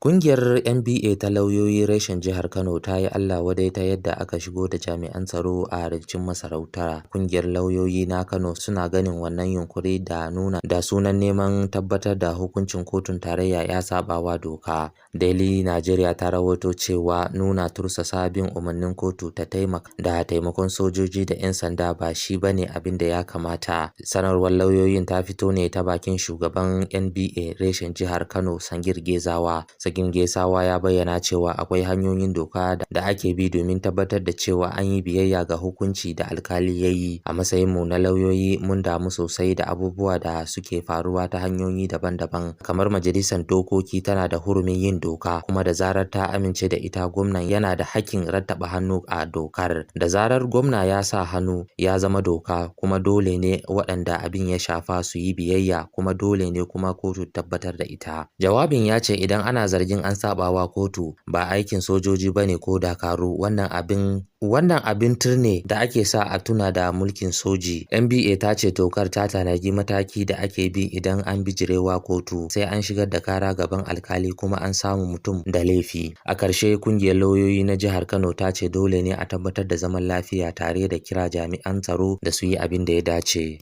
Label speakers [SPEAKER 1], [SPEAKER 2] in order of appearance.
[SPEAKER 1] Ƙungiyar NBA ta lauyoyi reshen jihar Kano ta yi Allah wadai ta yadda aka shigo da jami'an tsaro a rikicin masarauta. Ƙungiyar lauyoyi na Kano suna ganin wannan yunkuri da sunan neman tabbatar da hukuncin kotun tarayya ya saɓawa doka. Daily Nigeria ta rawaito cewa nuna tursasa bin umarnin kotu ta taimakon sojoji da 'yan sanda ba shi bane abin da ya kamata. Sanarwar lauyoyin ta fito ne ta bakin shugaban NBA reshen jihar Kano Sagir Gezawa. Sagir Gezawa ya bayyana cewa akwai hanyoyin doka da ake bi domin tabbatar da cewa an yi biyayya ga hukunci da alkali ya yi. A matsayin mu na lauyoyi mun damu sosai da abubuwa da suke faruwa ta hanyoyi daban-daban, kamar majalisar dokoki tana da hurumin yin doka, kuma da zarar ta amince da ita gwamnan yana da hakkin rattaba hannu a dokar. Da zarar gwamna ya sa hannu ya zama doka, kuma dole ne waɗanda abin ya shafa su yi biyayya, kuma dole ne kuma kotu tabbatar da ita. Jawabin ya ce idan ana zargin an sabawa kotu ba aikin sojoji bane ko dakaru, wannan abin turne da ake sa a tuna da mulkin soji. NBA ta ce dokar ta tanadi mataki da ake bi idan an bijirewa kotu, sai an shigar da kara gaban alkali kuma an samu mutum da laifi. A ƙarshe kungiyar lauyoyi na jihar Kano ta ce dole ne a tabbatar da zaman lafiya tare da kira jami'an tsaro da su yi abin da ya dace.